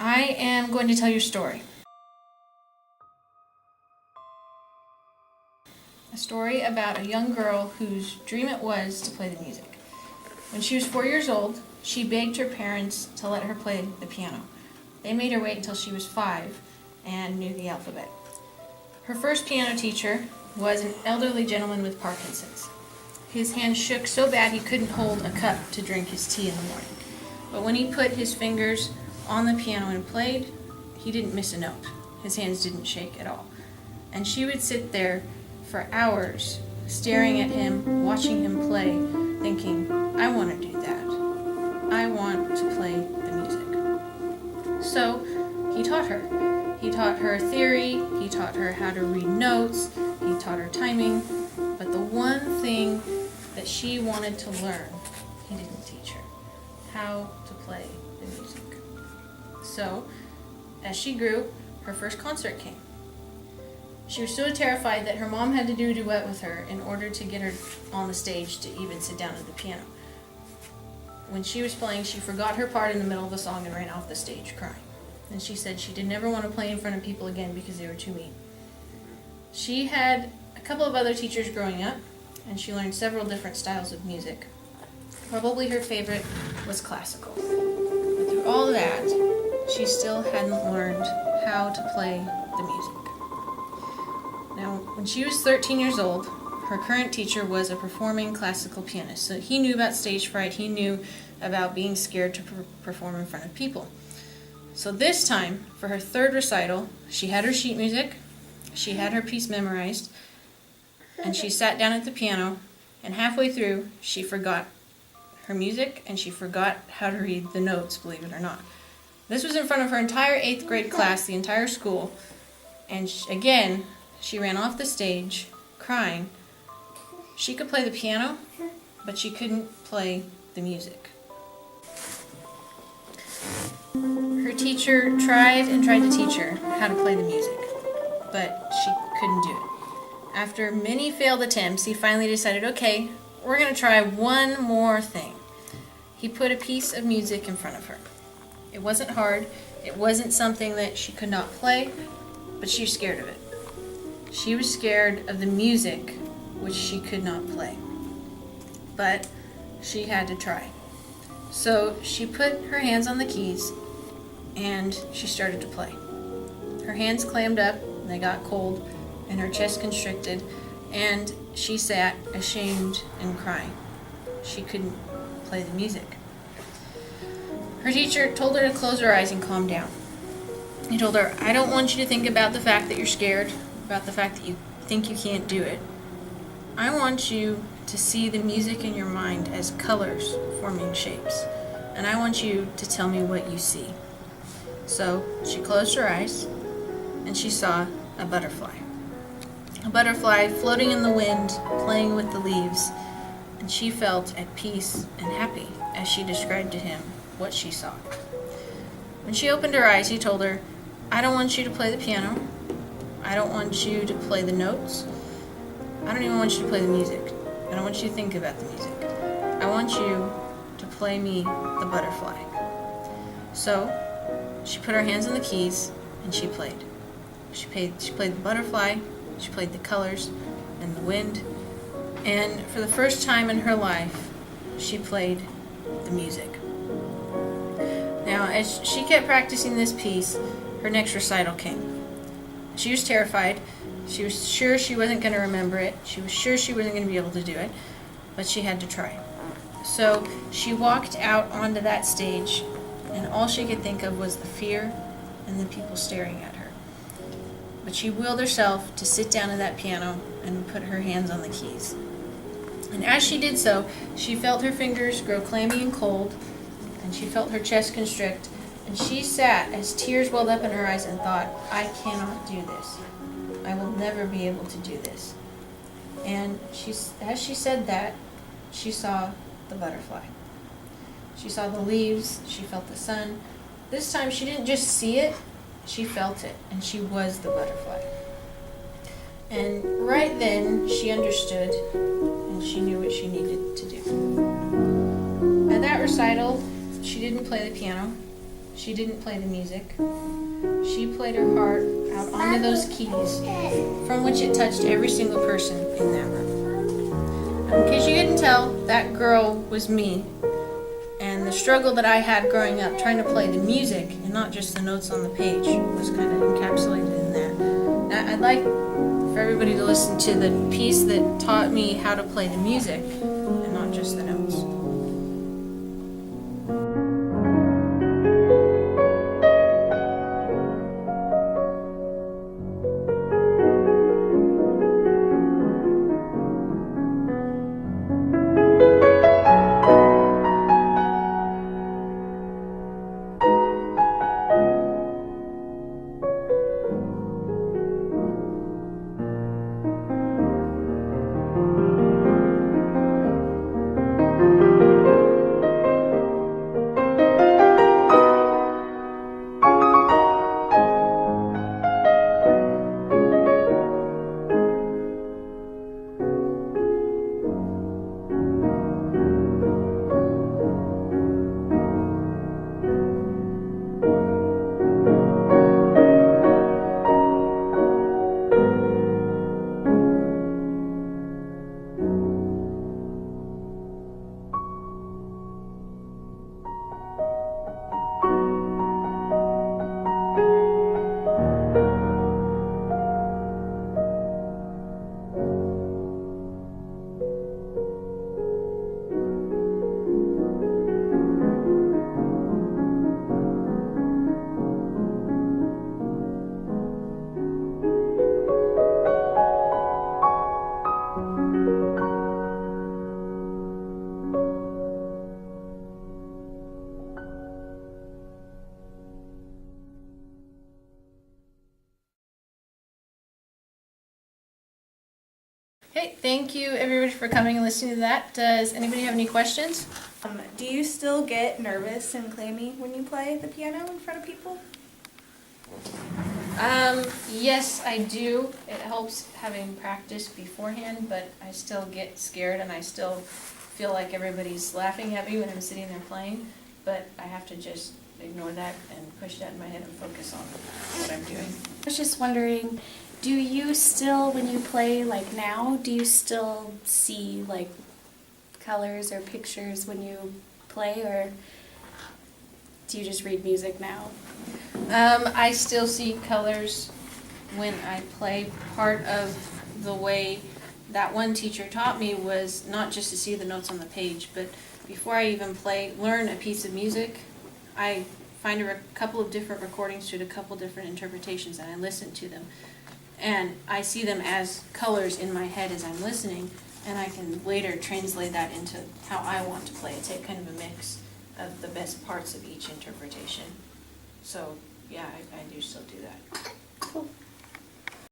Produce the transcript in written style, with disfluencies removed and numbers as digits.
I am going to tell you a story. A story about a young girl whose dream it was to play the music. When she was 4 years old, she begged her parents to let her play the piano. They made her wait until she was 5 and knew the alphabet. Her first piano teacher was an elderly gentleman with Parkinson's. His hands shook so bad he couldn't hold a cup to drink his tea in the morning. But when he put his fingers on the piano and played, he didn't miss a note. His hands didn't shake at all. And she would sit there for hours, staring at him, watching him play, thinking, I want to do that. I want to play the music. So he taught her. He taught her theory, he taught her how to read notes, he taught her timing, but the one thing that she wanted to learn, he didn't teach her: how to play the music. So, as she grew, her first concert came. She was so terrified that her mom had to do a duet with her in order to get her on the stage to even sit down at the piano. When she was playing, she forgot her part in the middle of the song and ran off the stage crying. And she said she did never want to play in front of people again because they were too mean. She had a couple of other teachers growing up, and she learned several different styles of music. Probably her favorite was classical. But through all that, she still hadn't learned how to play the music. Now, when she was 13 years old, her current teacher was a performing classical pianist. So he knew about stage fright, he knew about being scared to perform in front of people. So this time, for her third recital, she had her sheet music, she had her piece memorized, and she sat down at the piano, and halfway through, she forgot her music, and she forgot how to read the notes, believe it or not. This was in front of her entire 8th grade class, the entire school, and again, she ran off the stage, crying. She could play the piano, but she couldn't play the music. Her teacher tried and tried to teach her how to play the music, but she couldn't do it. After many failed attempts, he finally decided, okay, we're going to try one more thing. He put a piece of music in front of her. It wasn't hard. It wasn't something that she could not play, but she was scared of it. She was scared of the music, which she could not play. But she had to try. So she put her hands on the keys, and she started to play. Her hands clammed up, and they got cold, and her chest constricted, and she sat ashamed and crying. She couldn't play the music. Her teacher told her to close her eyes and calm down. He told her, I don't want you to think about the fact that you're scared, about the fact that you think you can't do it. I want you to see the music in your mind as colors forming shapes, and I want you to tell me what you see. So she closed her eyes, and she saw a butterfly. A butterfly floating in the wind, playing with the leaves, and she felt at peace and happy as she described to him what she saw. When she opened her eyes, he told her, I don't want you to play the piano. I don't want you to play the notes. I don't even want you to play the music. I don't want you to think about the music. I want you to play me the butterfly. So she put her hands on the keys and she played. She played the butterfly, she played the colors and the wind, and for the first time in her life, she played the music. Now, as she kept practicing this piece, her next recital came. She was terrified. She was sure she wasn't going to remember it. She was sure she wasn't going to be able to do it, but she had to try. So she walked out onto that stage, and all she could think of was the fear and the people staring at her. But she willed herself to sit down at that piano and put her hands on the keys. And as she did so, she felt her fingers grow clammy and cold, and she felt her chest constrict, and she sat as tears welled up in her eyes and thought, I cannot do this. I will never be able to do this. And as she said that, she saw the butterfly. She saw the leaves, she felt the sun. This time she didn't just see it, she felt it, and she was the butterfly. And right then, she understood, and she knew what she needed to do. At that recital, she didn't play the piano. she didn't play the music. She played her heart out onto those keys, from which it touched every single person in that room. In case you couldn't tell, that girl was me. And the struggle that I had growing up trying to play the music and not just the notes on the page was kind of encapsulated in that. Now, I'd like for everybody to listen to the piece that taught me how to play the music and not just the notes. Hey, thank you everybody for coming and listening to that. Does anybody have any questions? Do you still get nervous and clammy when you play the piano in front of people? Yes, I do. It helps having practice beforehand, but I still get scared and I still feel like everybody's laughing at me when I'm sitting there playing, but I have to just ignore that and push that in my head and focus on what I'm doing. I was just wondering, do you still, when you play like now, do you still see like colors or pictures when you play, or do you just read music now? I still see colors when I play. Part of the way that one teacher taught me was not just to see the notes on the page, but before I even learn a piece of music, I find a couple of different recordings to a couple different interpretations and I listen to them. And I see them as colors in my head as I'm listening, and I can later translate that into how I want to play. It's kind of a mix of the best parts of each interpretation. So, yeah, I do still do that. Cool.